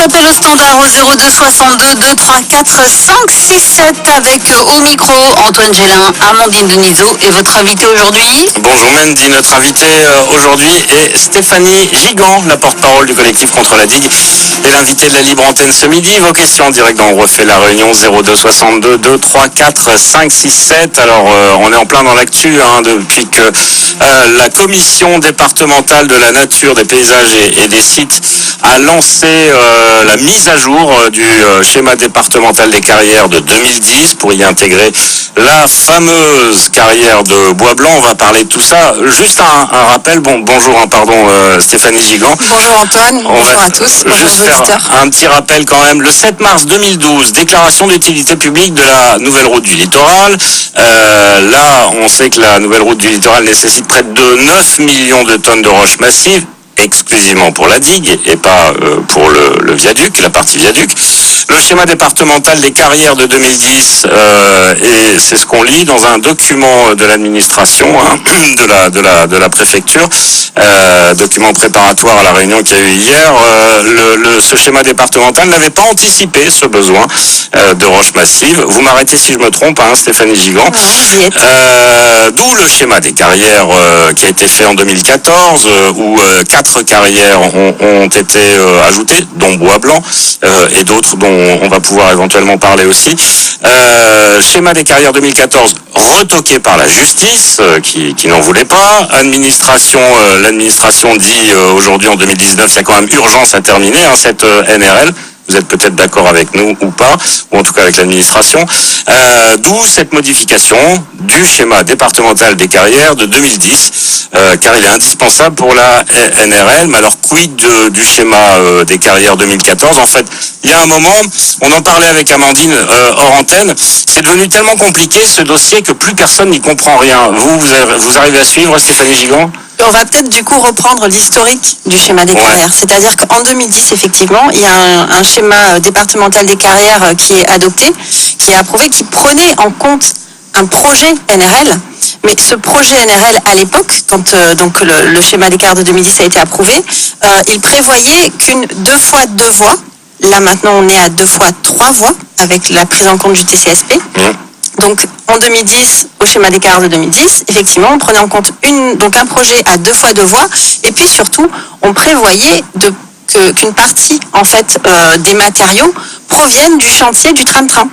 rappel au standard au 02 62 234 567 avec au micro Antoine Gélin, Amandine Denisot et votre invité aujourd'hui. Bonjour Mendy, notre invité aujourd'hui est Stéphanie Gigant, la porte-parole du collectif contre la digue et l'invité de la libre antenne ce midi. Vos questions en direct dans On refait la réunion 02 62 234 567. Alors on est en plein dans l'actu depuis que la commission départementale de la nature, des paysages et des sites a lancé la mise à jour du schéma départemental des carrières de 2010 pour y intégrer la fameuse carrière de Bois Blanc. On va parler de tout ça. Juste un rappel, bonjour, Stéphanie Gigant. Bonjour Antoine, bonjour à tous, bonjour aux auditeurs. Un petit rappel quand même, le 7 mars 2012, déclaration d'utilité publique de la nouvelle route du littoral. Là, on sait que la nouvelle route du littoral nécessite près de 9 millions de tonnes de roches massives, exclusivement pour la digue et pas pour le viaduc, la partie viaduc. Le schéma départemental des carrières de 2010, et c'est ce qu'on lit dans un document de l'administration, de la préfecture, document préparatoire à la réunion qu'il y a eu hier. Ce schéma départemental n'avait pas anticipé ce besoin de roches massives. Vous m'arrêtez si je me trompe, Stéphanie Gigant. D'où le schéma des carrières qui a été fait en 2014, où 4 carrières ont été ajoutées, dont Bois Blanc et d'autres dont on va pouvoir éventuellement parler aussi. Schéma des carrières 2014 retoqué par la justice qui n'en voulait pas. L'administration dit aujourd'hui en 2019 il y a quand même urgence à terminer cette NRL. Vous êtes peut-être d'accord avec nous ou pas, ou en tout cas avec l'administration. D'où cette modification du schéma départemental des carrières de 2010, car il est indispensable pour la NRL. Mais alors, quid du schéma des carrières 2014 ? En fait, il y a un moment, on en parlait avec Amandine hors antenne, c'est devenu tellement compliqué ce dossier que plus personne n'y comprend rien. Vous arrivez à suivre, Stéphanie Gigant ? On va peut-être du coup reprendre l'historique du schéma des carrières. C'est-à-dire qu'en 2010, effectivement, il y a un schéma départemental des carrières qui est adopté, qui est approuvé, qui prenait en compte un projet NRL. Mais ce projet NRL, à l'époque, quand le schéma des carrières de 2010 a été approuvé, il prévoyait qu'une 2 fois 2 voies. Là, maintenant, on est à 2 fois 3 voies avec la prise en compte du TCSP. Donc, en 2010, au schéma des carrières de 2010, effectivement, on prenait en compte un projet à 2 fois 2 voies. Et puis, surtout, on prévoyait qu'une partie, en fait, des matériaux proviennent du chantier du tram-train.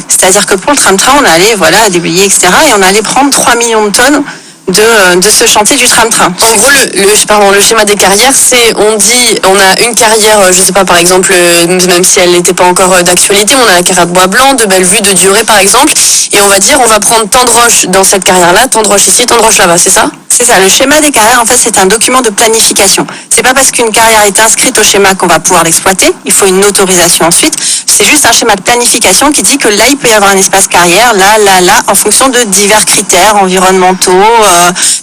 C'est-à-dire que pour le tram-train, on allait, déblayer, etc. Et on allait prendre 3 millions de tonnes de ce chantier du tram-train. En gros, le schéma des carrières, on a une carrière, je sais pas, par exemple, même si elle n'était pas encore d'actualité, on a la carrière de Bois Blanc, de Bellevue, de Durée, par exemple, et on va dire, on va prendre tant de roches dans cette carrière-là, tant de roches ici, tant de roches là-bas, c'est ça ? C'est ça, le schéma des carrières, en fait, c'est un document de planification. C'est pas parce qu'une carrière est inscrite au schéma qu'on va pouvoir l'exploiter, il faut une autorisation ensuite. C'est juste un schéma de planification qui dit que là, il peut y avoir un espace carrière, là, en fonction de divers critères environnementaux,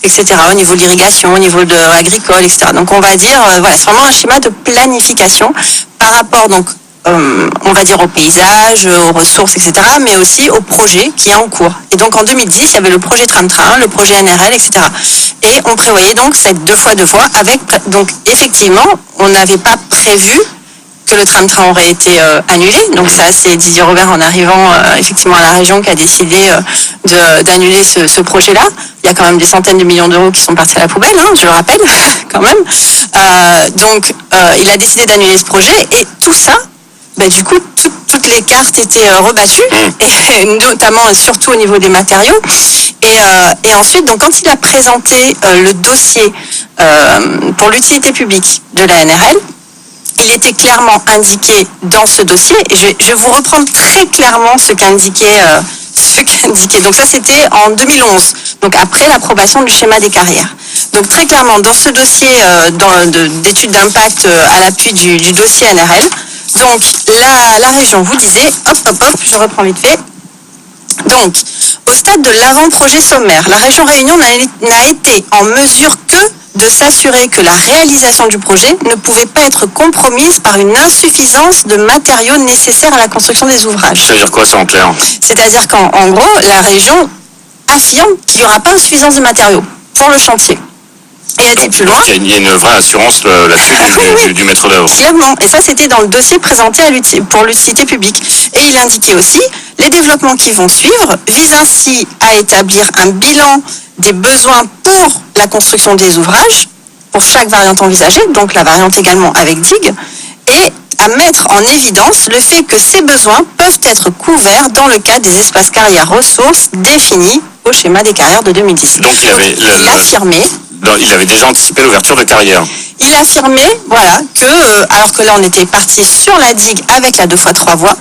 etc., au niveau de l'irrigation, au niveau de agricole, etc. Donc, on va dire, c'est vraiment un schéma de planification par rapport, donc, on va dire au paysage, aux ressources, etc., mais aussi au projet qui est en cours. Et donc, en 2010, il y avait le projet tram-train, le projet NRL, etc. Et on prévoyait donc cette 2 fois 2 voies avec, donc, effectivement, on n'avait pas prévu que le tram-train aurait été annulé. Donc ça, c'est Didier Robert en arrivant effectivement à la région qui a décidé d'annuler ce projet-là. Il y a quand même des centaines de millions d'euros qui sont partis à la poubelle, je le rappelle, quand même. Donc il a décidé d'annuler ce projet et tout ça, du coup, toutes les cartes étaient rebattues, et notamment et surtout au niveau des matériaux. Et ensuite, donc, quand il a présenté le dossier pour l'utilité publique de la NRL, il était clairement indiqué dans ce dossier, et je vais vous reprendre très clairement ce qu'indiquait. Donc ça, c'était en 2011, donc après l'approbation du schéma des carrières. Donc très clairement, dans ce dossier d'études d'impact à l'appui du dossier NRL, donc la région vous disait, hop, je reprends vite fait. Donc, au stade de l'avant-projet sommaire, la région Réunion n'a été en mesure que de s'assurer que la réalisation du projet ne pouvait pas être compromise par une insuffisance de matériaux nécessaires à la construction des ouvrages. C'est-à-dire quoi ça en clair ? C'est-à-dire qu'en gros, la région affirme qu'il n'y aura pas insuffisance de matériaux pour le chantier. Et elle dit plus loin. Il y a une vraie assurance là-dessus du maître d'œuvre. Clairement. Et ça, c'était dans le dossier présenté pour l'utilité publique. Et il indiquait aussi, les développements qui vont suivre visent ainsi à établir un bilan des besoins pour la construction des ouvrages, pour chaque variante envisagée, donc la variante également avec digue, et à mettre en évidence le fait que ces besoins peuvent être couverts dans le cadre des espaces carrières ressources définis au schéma des carrières de 2010. Donc il avait il avait déjà anticipé l'ouverture de carrière. Il affirmait, voilà, que alors que là on était parti sur la digue avec la 2x3 voies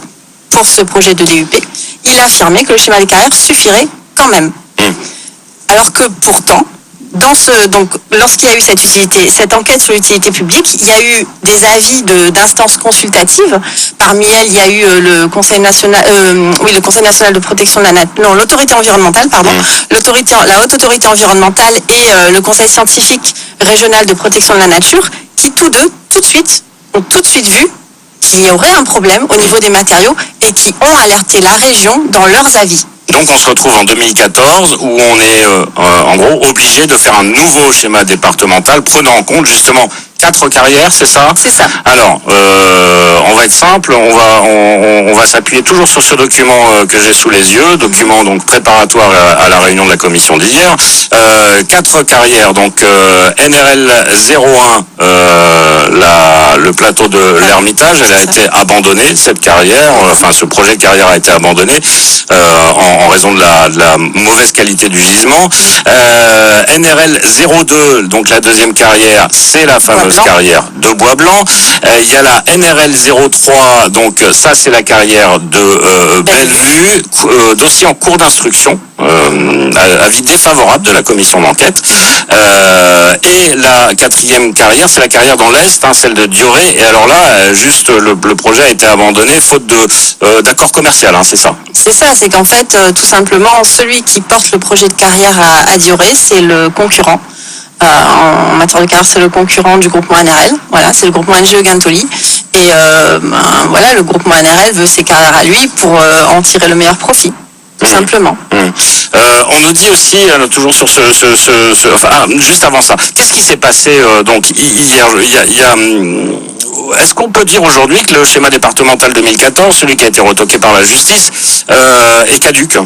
pour ce projet de DUP, il affirmait que le schéma des carrières suffirait quand même. Alors que pourtant, donc lorsqu'il y a eu cette enquête sur l'utilité publique, il y a eu des avis d'instances consultatives. Parmi elles, il y a eu le Conseil national, le Conseil national de protection de la nature, non, l'autorité environnementale, pardon, la haute autorité environnementale et le Conseil scientifique régional de protection de la nature, qui tous deux, ont tout de suite vu qu'il y aurait un problème au niveau des matériaux et qui ont alerté la région dans leurs avis. Donc on se retrouve en 2014 où on est en gros obligé de faire un nouveau schéma départemental prenant en compte justement 4 carrières, c'est ça ? C'est ça. Alors, on va être simple, on va s'appuyer toujours sur ce document que j'ai sous les yeux, document donc préparatoire à la réunion de la commission d'hier. 4 carrières, donc NRL 01, le plateau de l'Ermitage, elle a été abandonnée, cette carrière, enfin ce projet de carrière a été abandonné en raison de la mauvaise qualité du gisement. NRL 02, donc la deuxième carrière, c'est la fameuse carrière de Bois Blanc. Il y a la NRL 03, donc ça c'est la carrière de Bellevue, dossier en cours d'instruction, avis défavorable de la commission d'enquête. Et la quatrième carrière, c'est la carrière dans l'Est, celle de Dioré. Et alors là, juste le projet a été abandonné faute d'accord commercial, c'est ça ? C'est ça, c'est qu'en fait, tout simplement, celui qui porte le projet de carrière à Dioré, c'est le concurrent. En matière de carrière, c'est le concurrent du groupement NRL. Voilà, c'est le groupement NGE Gantoli. Et voilà, le groupement NRL veut ses carrières à lui pour en tirer le meilleur profit. Tout simplement. On nous dit aussi, toujours sur juste avant ça, qu'est-ce qui s'est passé donc hier ? Est-ce qu'on peut dire aujourd'hui que le schéma départemental 2014, celui qui a été retoqué par la justice, est caduc ?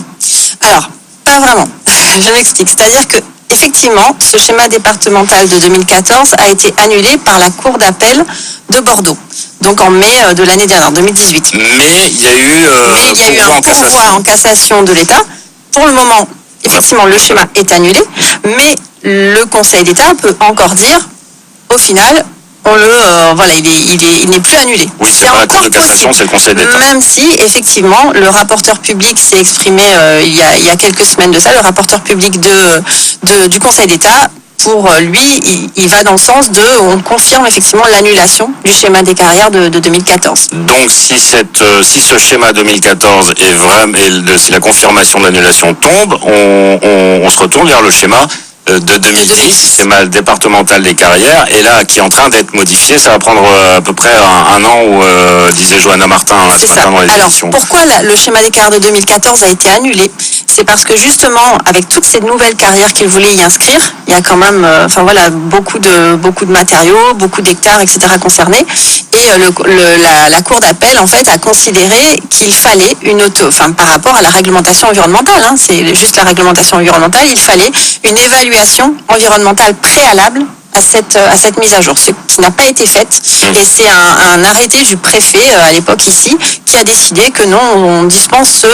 Alors, pas vraiment. Je m'explique. C'est-à-dire que effectivement, ce schéma départemental de 2014 a été annulé par la Cour d'appel de Bordeaux. Donc en mai de l'année dernière, 2018. Mais il y a eu un pourvoi en cassation de l'État. Pour le moment, effectivement, le schéma est annulé, mais le Conseil d'État peut encore dire, au final, il n'est plus annulé. Oui, c'est pas la Cour de cassation, c'est le Conseil d'État. Même si, effectivement, le rapporteur public s'est exprimé il y a quelques semaines de ça, le rapporteur public du Conseil d'État, pour lui, il va dans le sens on confirme effectivement l'annulation du schéma des carrières de 2014. Donc si ce schéma 2014 est vrai, et si la confirmation de l'annulation tombe, on se retourne vers le schéma de 2010, schéma départemental des carrières, et là, qui est en train d'être modifié, ça va prendre à peu près un an, où disait Johanna Martin ce matin dans les émissions. Alors, pourquoi le schéma des carrières de 2014 a été annulé ? C'est parce que justement, avec toutes ces nouvelles carrières qu'il voulait y inscrire, il y a quand même, beaucoup de matériaux, beaucoup d'hectares, etc. concernés, et la Cour d'appel, en fait, a considéré qu'il fallait par rapport à la réglementation environnementale, c'est juste la réglementation environnementale, il fallait une évaluation environnementale préalable à cette mise à jour, ce qui n'a pas été faite. Et c'est un arrêté du préfet à l'époque ici qui a décidé que non, on dispense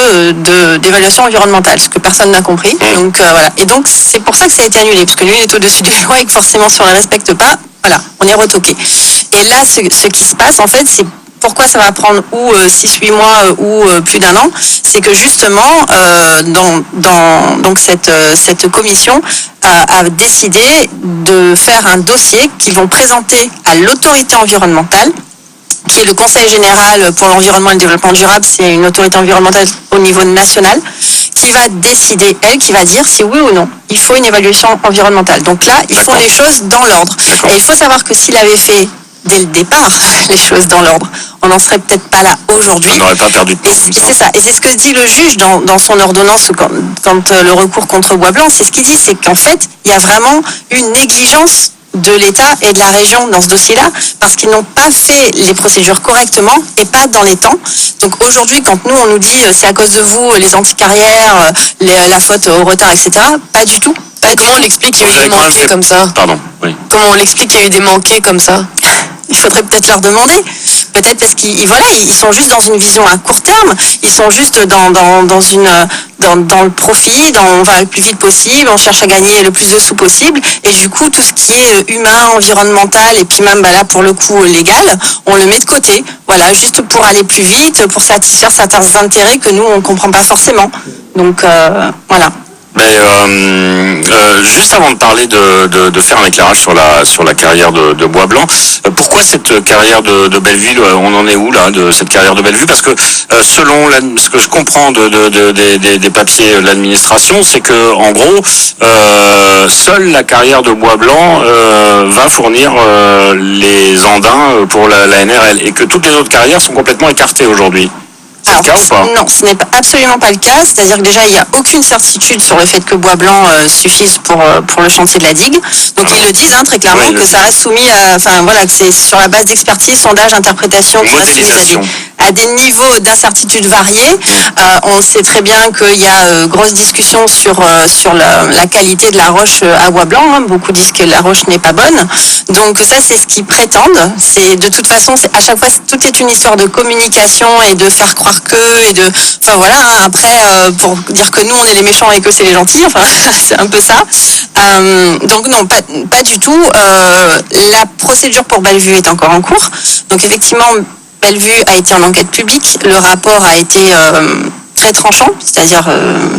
d'évaluation environnementale, ce que personne n'a compris. Donc voilà. Et donc c'est pour ça que ça a été annulé, parce que lui il est au-dessus des lois et que forcément si on ne les respecte pas, voilà, on est retoqué. Et là, ce qui se passe en fait, c'est pourquoi ça va prendre 6-8 mois ou plus d'un an, c'est que justement donc cette commission a décidé de faire un dossier qu'ils vont présenter à l'autorité environnementale, qui est le Conseil général pour l'environnement et le développement durable. C'est une autorité environnementale au niveau national qui va décider, qui va dire si oui ou non il faut une évaluation environnementale. Donc là, ils font les choses dans l'ordre. Et il faut savoir que s'il avait fait dès le départ les choses dans l'ordre, on n'en serait peut-être pas là aujourd'hui. On n'aurait pas perdu de temps comme ça. C'est ça. Et c'est ce que dit le juge dans son ordonnance quand le recours contre Bois-Blanc. C'est ce qu'il dit, c'est qu'en fait, il y a vraiment une négligence de l'État et de la région dans ce dossier-là, parce qu'ils n'ont pas fait les procédures correctement et pas dans les temps. Donc aujourd'hui, quand nous, on nous dit c'est à cause de vous, les anti-carrières, la faute au retard, etc., pas du tout. Comment on l'explique qu'il y a eu des manqués comme ça? Pardon, oui. Comment on l'explique qu'il y a eu des manqués comme ça? Il faudrait peut-être leur demander. Peut-être parce qu'ils sont juste dans une vision à court terme. Ils sont juste dans le profit, on va le plus vite possible, on cherche à gagner le plus de sous possible. Et du coup, tout ce qui est humain, environnemental, et puis même là pour le coup légal, on le met de côté. Voilà, juste pour aller plus vite, pour satisfaire certains intérêts que nous on comprend pas forcément. Donc voilà. Mais juste avant de parler de faire un éclairage sur la carrière de Bois-Blanc, pourquoi cette carrière de Bellevue, on en est où là de cette carrière de Bellevue? Parce que selon ce que je comprends des papiers de l'administration, c'est que en gros seule la carrière de Bois-Blanc va fournir les andins pour la NRL, et que toutes les autres carrières sont complètement écartées aujourd'hui. C'est le cas ou pas? Non, ce n'est absolument pas le cas. C'est-à-dire que déjà, il n'y a aucune certitude sur le fait que Bois-Blanc suffise pour le chantier de la digue. Donc ils le disent très clairement, que ça reste soumis à, que c'est sur la base d'expertise, sondage, interprétation, modélisation, à des niveaux d'incertitude variés. On sait très bien qu'il y a grosse discussion sur la qualité de la roche à Bois-Blanc. Beaucoup disent que la roche n'est pas bonne. Donc ça, c'est ce qu'ils prétendent. C'est de toute façon, à chaque fois, tout est une histoire de communication et de faire croire après pour dire que nous on est les méchants et que c'est les gentils, c'est un peu ça. Donc non, pas du tout. La procédure pour Bellevue est encore en cours. Donc effectivement, Bellevue a été en enquête publique. Le rapport a été très tranchant, c'est-à-dire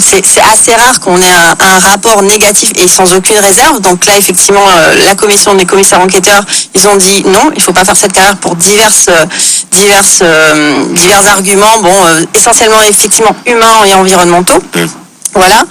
c'est assez rare qu'on ait un rapport négatif et sans aucune réserve. Donc là, effectivement, la commission des commissaires enquêteurs, ils ont dit non, il ne faut pas faire cette carrière pour divers arguments, essentiellement effectivement humains et environnementaux. Voilà,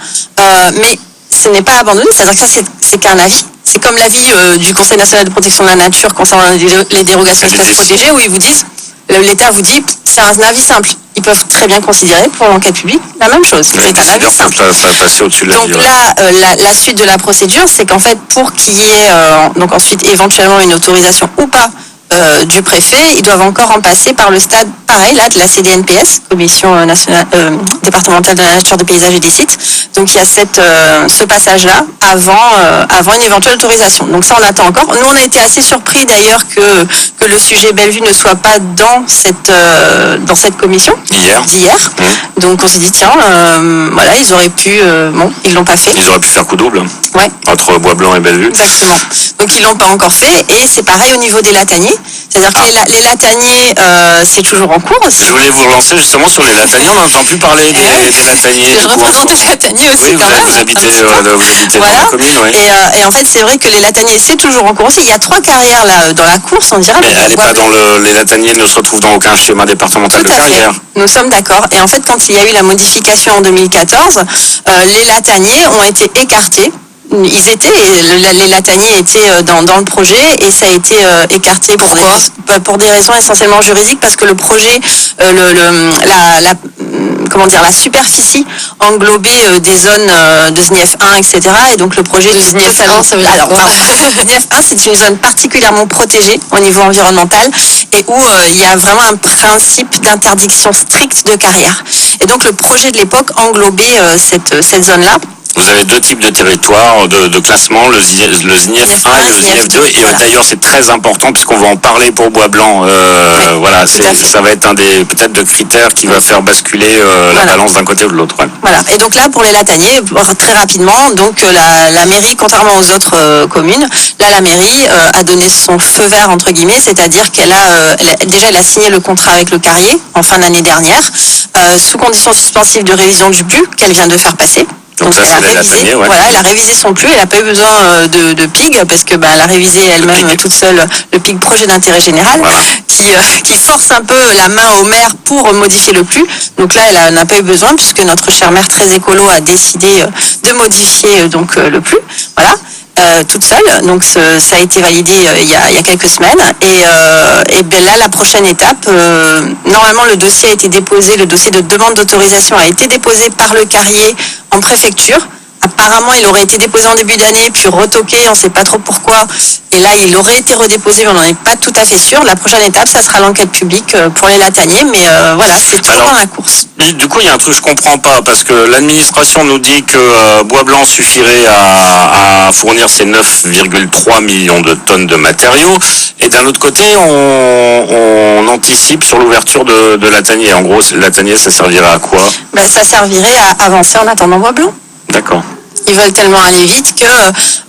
mais ce n'est pas abandonné, c'est-à-dire que ça c'est qu'un avis. C'est comme l'avis du Conseil national de protection de la nature concernant les dérogations d'espèces protégées, où ils vous disent, l'État vous dit, c'est un avis simple. Ils peuvent très bien considérer pour l'enquête publique la même chose. Mais c'est un avis simple. Ça passe au-dessus de la donc là, la suite de la procédure, c'est qu'en fait, pour qu'il y ait donc ensuite éventuellement une autorisation ou pas du préfet, ils doivent encore en passer par le stade pareil là de la CDNPS, Commission nationale départementale de la nature, des paysages et des sites. Donc il y a ce passage là avant une éventuelle autorisation. Donc ça on attend encore. Nous on a été assez surpris d'ailleurs que le sujet Bellevue ne soit pas dans cette commission d'hier. Donc on s'est dit tiens ils auraient pu ils l'ont pas fait. Ils auraient pu faire coup double. Ouais. Entre Bois-Blanc et Bellevue. Exactement. Donc ils l'ont pas encore fait, et c'est pareil au niveau des lataniers. C'est-à-dire que les lataniers, c'est toujours en cours aussi. Je voulais vous relancer justement sur les lataniers. On n'entend plus parler des lataniers. Je représente un latanier aussi. Oui, vous habitez dans la commune, oui. Et en fait, c'est vrai que les lataniers, c'est toujours en cours aussi. Il y a 3 carrières là dans la course, on dirait. Mais elle n'est pas dans les lataniers ne se retrouvent dans aucun schéma départemental de carrière. Nous sommes d'accord. Et en fait, quand il y a eu la modification en 2014, les lataniers ont été écartés. Les lataniers étaient dans le projet, et ça a été écarté pour des raisons essentiellement juridiques, parce que le projet, la superficie englobait des zones de SNIEF 1, etc. Et donc le projet de SNIEF 1, ça veut dire quoi? SNIEF 1, c'est une zone particulièrement protégée au niveau environnemental, et où il y a vraiment un principe d'interdiction stricte de carrière. Et donc le projet de l'époque englobait cette zone-là. Vous avez 2 types de territoires de classement, le SNIEF 1 et le SNIEF 2. Et d'ailleurs, c'est très important, puisqu'on va en parler pour Bois-Blanc. Ça va être un des peut-être de critères qui va faire basculer la balance d'un côté ou de l'autre. Ouais. Voilà. Et donc là, pour les lataniers, très rapidement, donc la mairie, contrairement aux autres communes, la mairie a donné son feu vert entre guillemets, c'est-à-dire qu'elle a signé le contrat avec le carrier en fin d'année dernière, sous condition suspensive de révision du PLU qu'elle vient de faire passer. Donc ça, elle a révisé son PLU, elle n'a pas eu besoin de PIG, parce que elle a révisé elle-même toute seule le PIG, projet d'intérêt général, qui force un peu la main au maire pour modifier le PLU. Donc là, elle n'a pas eu besoin, puisque notre chère maire très écolo a décidé de modifier le PLU. Voilà. toute seule. Donc ça a été validé il y a quelques semaines. Et ben là, la prochaine étape, normalement le dossier a été déposé, le dossier de demande d'autorisation a été déposé par le carrier en préfecture. Apparemment, il aurait été déposé en début d'année, puis retoqué, on ne sait pas trop pourquoi. Et là, il aurait été redéposé, mais on n'en est pas tout à fait sûr. La prochaine étape, ça sera l'enquête publique pour les Lataniers, mais voilà, c'est toujours dans la course. Du coup, il y a un truc que je comprends pas, parce que l'administration nous dit que Bois Blanc suffirait à fournir ces 9,3 millions de tonnes de matériaux, et d'un autre côté, on anticipe sur l'ouverture de Latanier. En gros, Latanier, ça servirait à quoi? Ben, ça servirait à avancer en attendant Bois Blanc. D'accord. Ils veulent tellement aller vite que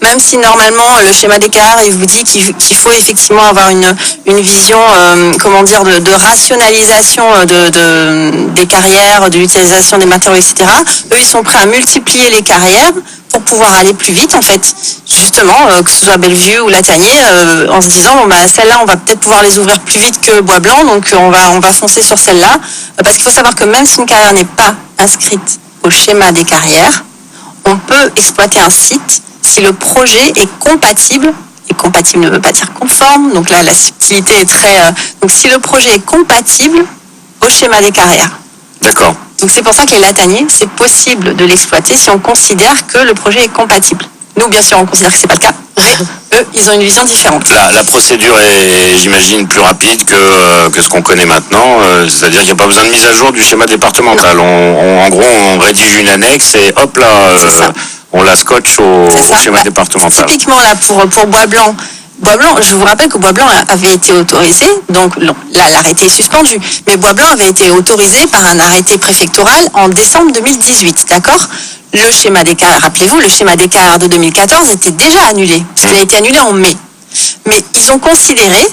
même si normalement le schéma d'écart il vous dit qu'il faut effectivement avoir une vision de rationalisation des carrières, de l'utilisation des matériaux, etc. Eux ils sont prêts à multiplier les carrières pour pouvoir aller plus vite en fait. Justement que ce soit Bellevue ou Latanier en se disant bon bah celle-là on va peut-être pouvoir les ouvrir plus vite que Bois Blanc, donc on va foncer sur celle-là parce qu'il faut savoir que même si une carrière n'est pas inscrite au schéma des carrières, on peut exploiter un site si le projet est compatible, et compatible ne veut pas dire conforme, donc là la subtilité est très... donc si le projet est compatible au schéma des carrières. D'accord. Donc c'est pour ça que les Lataniers, c'est possible de l'exploiter si on considère que le projet est compatible. Nous, bien sûr, on considère que c'est pas le cas, mais eux, ils ont une vision différente. La procédure est, j'imagine, plus rapide que ce qu'on connaît maintenant. C'est-à-dire qu'il n'y a pas besoin de mise à jour du schéma départemental. En gros, on rédige une annexe et hop là, on la scotche au schéma départemental. Typiquement, là, pour Bois Blanc, je vous rappelle que Bois Blanc avait été autorisé, donc là, l'arrêté est suspendu, mais Bois Blanc avait été autorisé par un arrêté préfectoral en décembre 2018, d'accord ? Le schéma des carrières, rappelez-vous, le schéma des carrières de 2014 était déjà annulé, puisqu'il a été annulé en mai. Mais ils ont considéré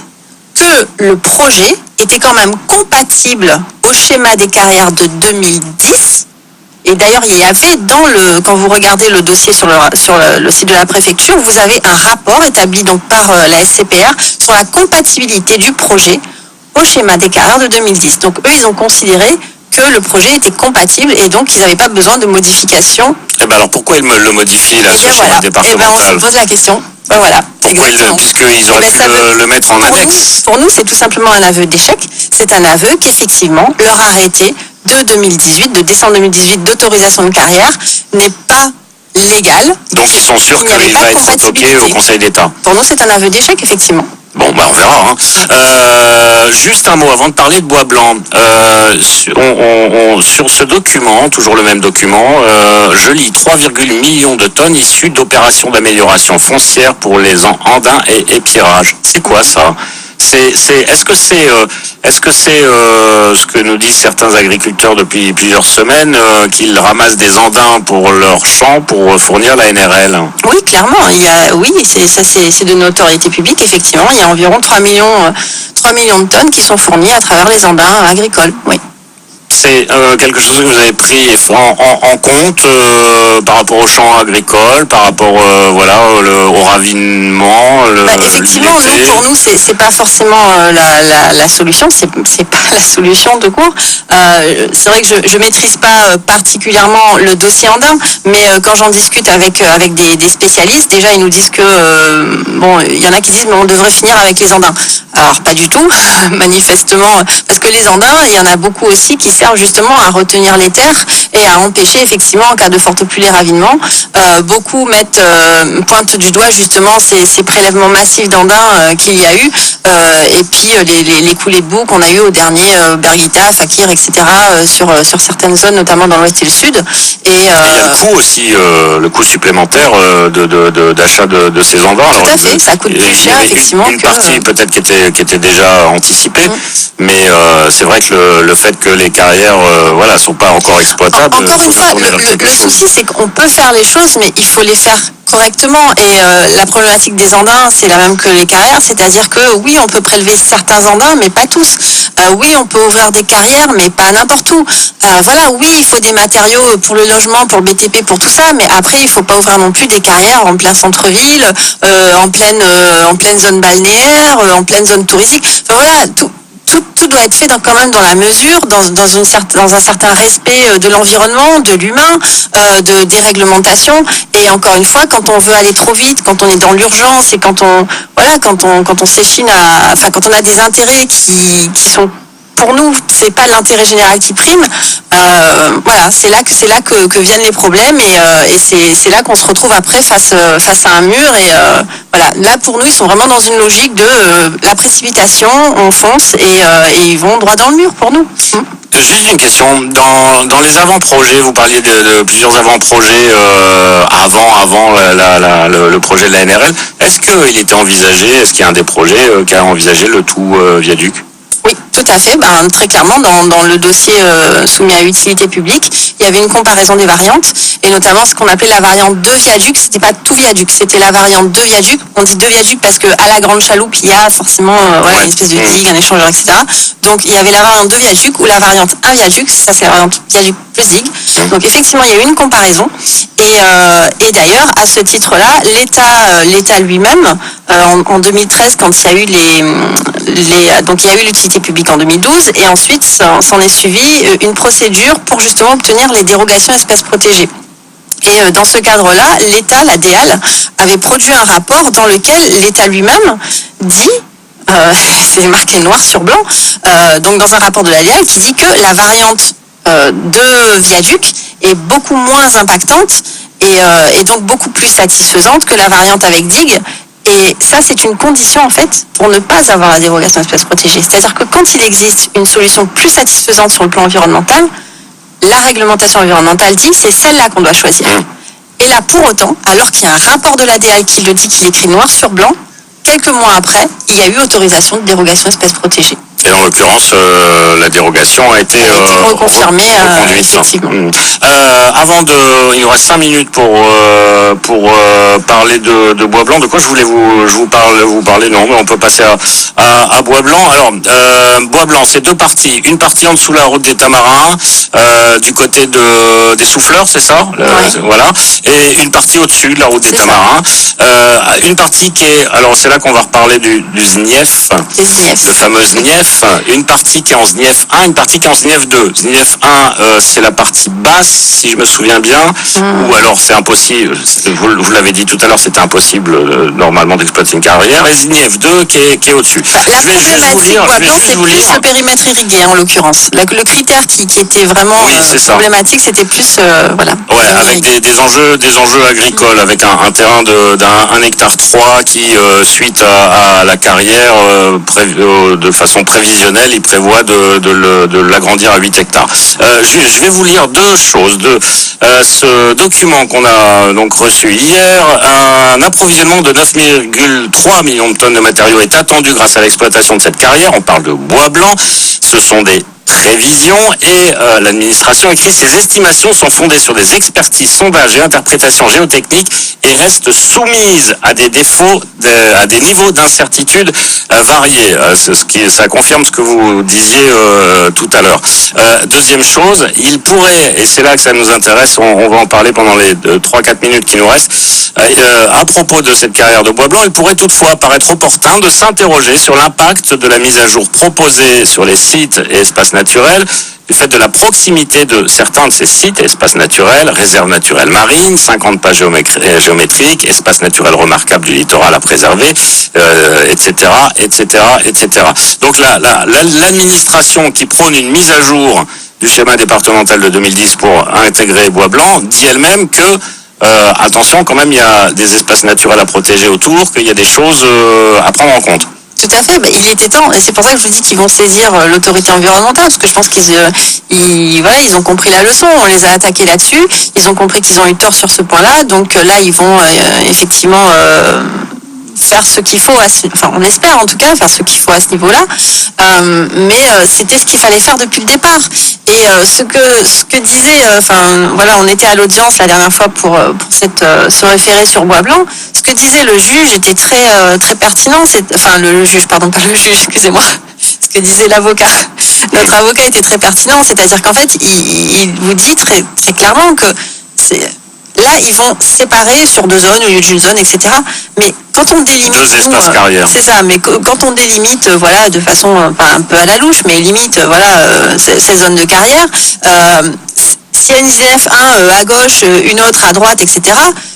que le projet était quand même compatible au schéma des carrières de 2010. Et d'ailleurs, il y avait quand vous regardez le dossier sur le site de la préfecture, vous avez un rapport établi donc par la SCPR sur la compatibilité du projet au schéma des carrières de 2010. Donc eux, ils ont considéré que le projet était compatible et donc ils n'avaient pas besoin de modification. Et ben alors pourquoi ils me le modifient là, ce schéma départemental? On se pose la question. Ben voilà. Puisqu'ils auraient pu le mettre en annexe. Pour nous, c'est tout simplement un aveu d'échec. C'est un aveu qu'effectivement, leur arrêté de 2018, de décembre 2018, d'autorisation de carrière, n'est pas légal. Donc ils sont sûrs qu'il va être retoqué au Conseil d'État. Pour nous, c'est un aveu d'échec, effectivement. Bon, bah on verra. Juste un mot avant de parler de Bois Blanc. Sur ce document, toujours le même document, je lis 3,1 millions de tonnes issues d'opérations d'amélioration foncière pour les andins et épierrages. C'est quoi ça? Est-ce que c'est ce que nous disent certains agriculteurs depuis plusieurs semaines, qu'ils ramassent des andins pour leurs champs pour fournir la NRL? Oui, clairement. C'est de notoriété publique, effectivement. Il y a environ 3 millions de tonnes qui sont fournies à travers les andins agricoles. Oui. C'est quelque chose que vous avez pris en compte par rapport aux champs agricoles, par rapport au ravinement. Effectivement, pour nous, c'est pas forcément la solution. C'est pas la solution de cours. C'est vrai que je maîtrise pas particulièrement le dossier andin, mais quand j'en discute avec des spécialistes, déjà ils nous disent que il y en a qui disent mais on devrait finir avec les andins. Alors pas du tout, manifestement, parce que les andins, il y en a beaucoup aussi qui servent justement à retenir les terres et à empêcher effectivement en cas de forte pluie les ravinements. Beaucoup pointent du doigt justement ces prélèvements massifs d'andins qu'il y a eu et puis les coulées de boue qu'on a eu au dernier Berguita, Fakir, etc. sur certaines zones, notamment dans l'ouest et le sud. Et il y a le coût aussi, le coût supplémentaire d'achat de ces andins. Tout à fait, ça coûte plus cher effectivement. Une partie peut-être qui était déjà anticipée, mais c'est vrai que le fait que les carrières sont pas encore exploitables. Encore une fois, le souci c'est qu'on peut faire les choses, mais il faut les faire correctement. Et la problématique des andins, c'est la même que les carrières, c'est-à-dire que oui, on peut prélever certains andins, mais pas tous. Oui, on peut ouvrir des carrières, mais pas n'importe où. Oui, il faut des matériaux pour le logement, pour le BTP, pour tout ça, mais après, il faut pas ouvrir non plus des carrières en plein centre-ville, en pleine zone balnéaire, en pleine zone touristique. Enfin, voilà, tout doit être fait quand même dans la mesure, dans un certain respect de l'environnement, de l'humain, des réglementations. Et encore une fois, quand on veut aller trop vite, quand on est dans l'urgence et quand on s'échine quand on a des intérêts qui sont, pour nous, c'est pas l'intérêt général qui prime. C'est là que viennent les problèmes et c'est là qu'on se retrouve après face à un mur et là pour nous ils sont vraiment dans une logique de la précipitation, on fonce et ils vont droit dans le mur pour nous. Juste une question, dans les avant-projets, vous parliez de plusieurs avant-projets avant le projet de la NRL. Est-ce qu'il était envisagé, est-ce qu'il y a un des projets qui a envisagé le tout viaduc ? Oui, tout à fait. Très clairement, dans le dossier soumis à utilité publique, il y avait une comparaison des variantes, et notamment ce qu'on appelait la variante 2 viaduc. C'était pas tout viaduc, c'était la variante 2 viaduc. On dit 2 viaduc parce que à la Grande Chaloupe, il y a forcément une espèce de digue, un échangeur, etc. Donc il y avait la variante 2 viaduc ou la variante 1 viaduc. Ça, c'est la variante viaduc plus digue. Donc effectivement, il y a eu une comparaison. Et d'ailleurs, à ce titre-là, l'État lui-même, en 2013, quand il y a eu donc il y a eu l'utilité publique en 2012, et ensuite s'en est suivi une procédure pour justement obtenir les dérogations espèces protégées. Et dans ce cadre-là, l'État, la DEAL, avait produit un rapport dans lequel l'État lui-même dit, c'est marqué noir sur blanc, donc dans un rapport de la DEAL qui dit que la variante de viaduc est beaucoup moins impactante et donc beaucoup plus satisfaisante que la variante avec digue. Et ça, c'est une condition, en fait, pour ne pas avoir la dérogation espèces protégées. C'est-à-dire que quand il existe une solution plus satisfaisante sur le plan environnemental, la réglementation environnementale dit c'est celle-là qu'on doit choisir. Et là, pour autant, alors qu'il y a un rapport de l'ADL qui le dit, qui écrit noir sur blanc, quelques mois après, il y a eu autorisation de dérogation espèces protégées. Et en l'occurrence, la dérogation a été reconfirmée, effectivement. Il nous reste 5 minutes pour parler de Bois Blanc. De quoi je vous parler? Non, mais on peut passer à Bois Blanc. Alors, Bois Blanc, c'est deux parties. Une partie en dessous la route des Tamarins, du côté des Souffleurs, c'est ça? Voilà. Et une partie au-dessus de la route des Tamarins. Une partie qui est, alors c'est là qu'on va reparler du ZNIEF, le fameux ZNIEF. Une partie qui est en ZNIEF 1, une partie qui est en ZNIEF 2. ZNIEF 1, c'est la partie basse, si je me souviens bien, ou alors c'est impossible, vous l'avez dit tout à l'heure, c'était impossible normalement d'exploiter une carrière, et ZNIEF 2 qui est au-dessus. La problématique Bois Blanc, c'est plus le périmètre irrigué en l'ocurrence. Le critère qui était vraiment problématique, c'était plus avec des enjeux agricoles, avec un terrain d'un hectare 3 qui, suite à la carrière, de façon prévisionnelle, il prévoit de l'agrandir à 8 hectares. Je vais vous lire deux choses. Ce document qu'on a donc reçu hier, un approvisionnement de 9,3 millions de tonnes de matériaux est attendu grâce à l'exploitation de cette carrière. On parle de Bois Blanc. Ce sont des prévisions et l'administration écrit ces estimations sont fondées sur des expertises, sondages et interprétations géotechniques et restent soumises à des défauts, à des niveaux d'incertitude variés. Ça confirme ce que vous disiez tout à l'heure. Deuxième chose, il pourrait, et c'est là que ça nous intéresse, on va en parler pendant les 3-4 minutes qui nous restent, à propos de cette carrière de Bois Blanc, il pourrait toutefois paraître opportun de s'interroger sur l'impact de la mise à jour proposée sur les sites et espaces naturels, du fait de la proximité de certains de ces sites et espaces naturels, réserves naturelles marines, 50 pas géométriques, espaces naturels remarquables du littoral à préserver, etc., etc., etc. Donc l'administration qui prône une mise à jour du schéma départemental de 2010 pour intégrer Bois Blanc dit elle-même que attention, quand même, il y a des espaces naturels à protéger autour, qu'il y a des choses à prendre en compte. Tout à fait, il était temps, et c'est pour ça que je vous dis qu'ils vont saisir l'autorité environnementale, parce que je pense qu'ils ont compris la leçon, on les a attaqués là-dessus, ils ont compris qu'ils ont eu tort sur ce point-là, donc là ils vont effectivement faire ce qu'il faut, on espère en tout cas, faire ce qu'il faut à ce niveau-là, mais c'était ce qu'il fallait faire depuis le départ. Et ce que disait, on était à l'audience la dernière fois pour ce référé sur Bois Blanc. Ce que disait le juge était très très pertinent. Le juge, pas le juge, excusez-moi. Ce que disait l'avocat, notre avocat était très pertinent. C'est-à-dire qu'en fait, il vous dit très très clairement que Là, ils vont séparer sur 2 zones au lieu d'une zone, etc. Mais quand on délimite... 2 espaces carrières. C'est ça, mais quand on délimite, voilà, de façon un peu à la louche, mais limite, voilà, ces zones de carrière, s'il y a une IZF 1 à gauche, une autre à droite, etc.,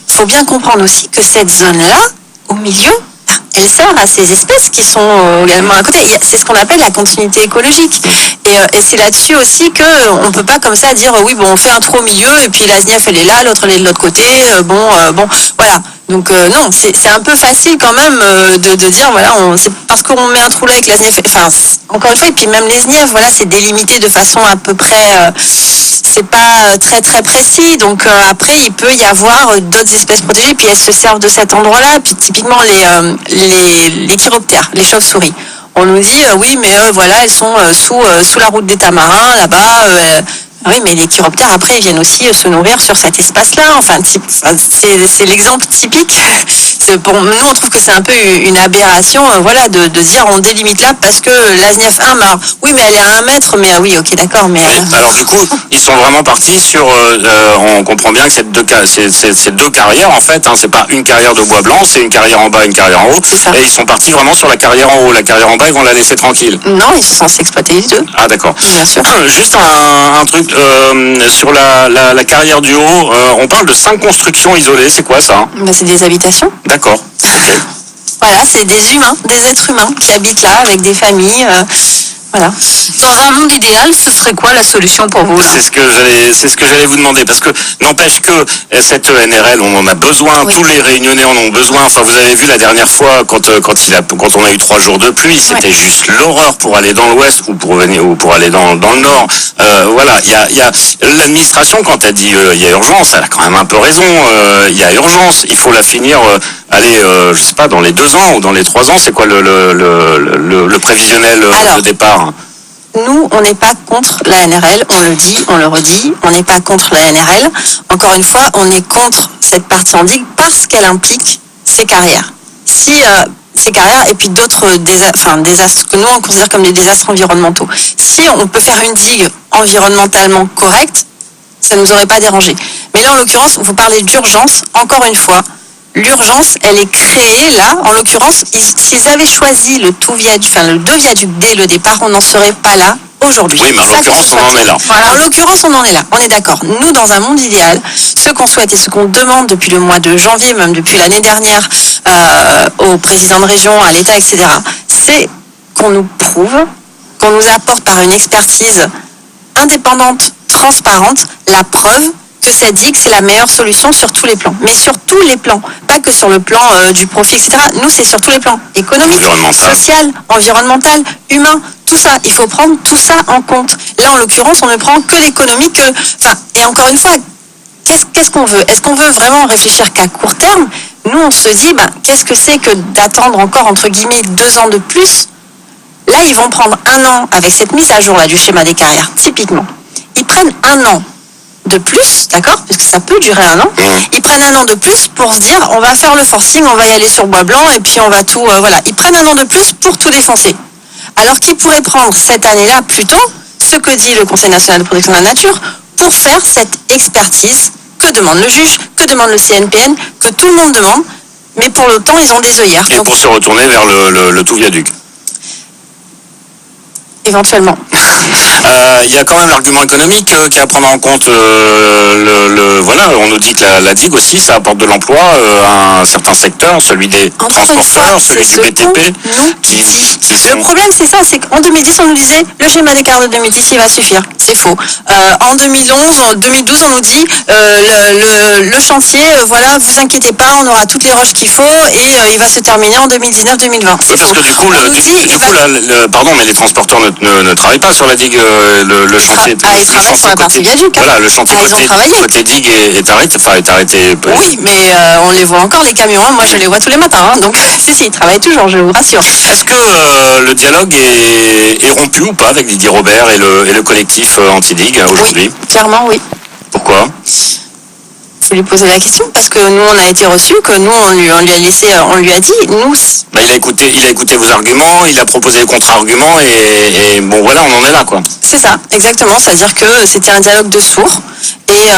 il faut bien comprendre aussi que cette zone-là, au milieu, elle sert à ces espèces qui sont également à côté. C'est ce qu'on appelle la continuité écologique. Et c'est là-dessus aussi qu'on ne peut pas comme ça dire oui, bon, on fait un trou au milieu et puis la SNIEF elle est là, l'autre elle est de l'autre côté. Bon, voilà. Donc non, c'est un peu facile quand même de dire voilà, c'est parce qu'on met un trou là avec la SNIEF. Enfin, encore une fois, et puis même les SNIEF, voilà, c'est délimité de façon à peu près. C'est pas très très précis, donc après il peut y avoir d'autres espèces protégées, puis elles se servent de cet endroit-là, puis typiquement les chiroptères, les chauves-souris. On nous dit oui mais voilà elles sont sous la route des tamarins là-bas. Oui, mais les chiroptères, après, ils viennent aussi se nourrir sur cet espace-là. Enfin, c'est l'exemple typique. Pour nous, on trouve que c'est un peu une aberration, voilà, de dire on délimite là parce que la SNIEF 1, bah, oui, mais elle est à 1 mètre, mais oui, ok, d'accord, mais... Alors du coup, ils sont vraiment partis sur... on comprend bien que ces deux carrières, en fait, hein, c'est pas une carrière de bois blanc, c'est une carrière en bas, une carrière en haut. Et ils sont partis vraiment sur la carrière en haut. La carrière en bas, ils vont la laisser tranquille. Non, ils sont censés exploiter les deux. Ah d'accord. Bien sûr. Juste un truc sur la carrière du haut, on parle de 5 constructions isolées, c'est quoi ça? Bah, c'est des habitations. D'accord. Okay. Voilà, c'est des humains, des êtres humains qui habitent là avec des familles. Voilà. Dans un monde idéal, ce serait quoi la solution pour vous là? C'est ce que j'allais vous demander, parce que n'empêche que cette NRL, on en a besoin, oui. Tous les Réunionnais en ont besoin. Enfin, vous avez vu la dernière fois quand on a eu 3 jours de pluie, c'était juste l'horreur pour aller dans l'ouest ou pour aller dans le nord. Voilà, il y a l'administration quand elle dit il y a urgence, elle a quand même un peu raison. Il y a urgence, il faut la finir. Allez, je sais pas, dans les 2 ans ou dans les 3 ans, c'est quoi le prévisionnel de départ? Nous, on n'est pas contre la NRL, on le dit, on le redit, on n'est pas contre la NRL. Encore une fois, on est contre cette partie en digue parce qu'elle implique ces carrières. Si ces carrières et puis d'autres désastres que nous on considère comme des désastres environnementaux. Si on peut faire une digue environnementalement correcte, ça ne nous aurait pas dérangé. Mais là, en l'occurrence, vous parlez d'urgence, encore une fois. L'urgence, elle est créée là. En l'occurrence, s'ils avaient choisi le 2 viaducs dès le départ, on n'en serait pas là aujourd'hui. Oui, mais en l'occurrence, on en est là. Voilà, en l'occurrence, on en est là. On est d'accord. Nous, dans un monde idéal, ce qu'on souhaite et ce qu'on demande depuis le mois de janvier, même depuis l'année dernière, au président de région, à l'État, etc., c'est qu'on nous prouve, qu'on nous apporte par une expertise indépendante, transparente, la preuve que cette digue, c'est la meilleure solution sur tous les plans. Mais sur tous les plans. Pas que sur le plan du profit, etc. Nous, c'est sur tous les plans. Économique, social, environnemental, humain. Tout ça, il faut prendre tout ça en compte. Là, en l'occurrence, on ne prend que l'économique. Et encore une fois, qu'est-ce qu'on veut? Est-ce qu'on veut vraiment réfléchir qu'à court terme? Nous, on se dit, qu'est-ce que c'est que d'attendre encore, entre guillemets, 2 ans de plus? Là, ils vont prendre 1 an avec cette mise à jour là du schéma des carrières, typiquement. Ils prennent 1 an de plus, d'accord, parce que ça peut durer 1 an. Ils prennent 1 an de plus pour se dire, on va faire le forcing, on va y aller sur bois blanc et puis on va tout, voilà. Ils prennent 1 an de plus pour tout défoncer. Alors qu'ils pourraient prendre cette année-là plutôt, ce que dit le Conseil national de protection de la nature, pour faire cette expertise que demande le juge, que demande le CNPN, que tout le monde demande, mais pour le temps, ils ont des œillères. Et donc, pour se retourner vers le tout viaduc. Éventuellement. Il y a quand même l'argument économique qui est à prendre en compte. Voilà, on nous dit que la digue aussi, ça apporte de l'emploi à un certain secteur, celui des transporteurs, celui du BTP. Le problème, c'est ça, c'est qu'en 2010, on nous disait le schéma des carrières de 2010, il va suffire. C'est faux. En 2012, on nous dit le chantier, voilà, vous inquiétez pas, on aura toutes les roches qu'il faut et il va se terminer en 2019-2020. Parce que du coup, pardon, mais les transporteurs ne travaillent pas sur la digue, le chantier. Ils travaillent sur la partie viaduc. Voilà, le chantier côté digue est arrêté. Oui, mais on les voit encore, les camions. Moi, je les vois tous les matins. Donc, si, ils travaillent toujours, je vous rassure. Est-ce que le dialogue est rompu ou pas avec Didier Robert et le collectif anti-digue aujourd'hui? Oui, clairement, oui. Pourquoi? Vous lui posez la question parce que nous on a été reçus, que nous on lui a laissé, on lui a dit, nous Bah, il a écouté vos arguments, il a proposé les contre-arguments et bon voilà, on en est là quoi. c'est ça, exactement, c'est-à-dire que c'était un dialogue de sourds et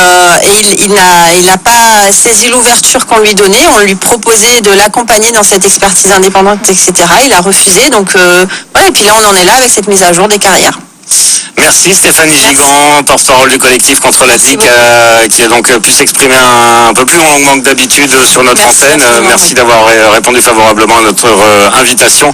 il n'a pas saisi l'ouverture qu'on lui donnait, on lui proposait de l'accompagner dans cette expertise indépendante, etc. Il a refusé, donc voilà, et puis là on en est là avec cette mise à jour des carrières. Merci Stéphanie Gigrand, porte-parole du collectif contre la TIC, qui a donc pu s'exprimer un peu plus longuement que d'habitude sur notre antenne. Merci d'avoir répondu favorablement à notre invitation.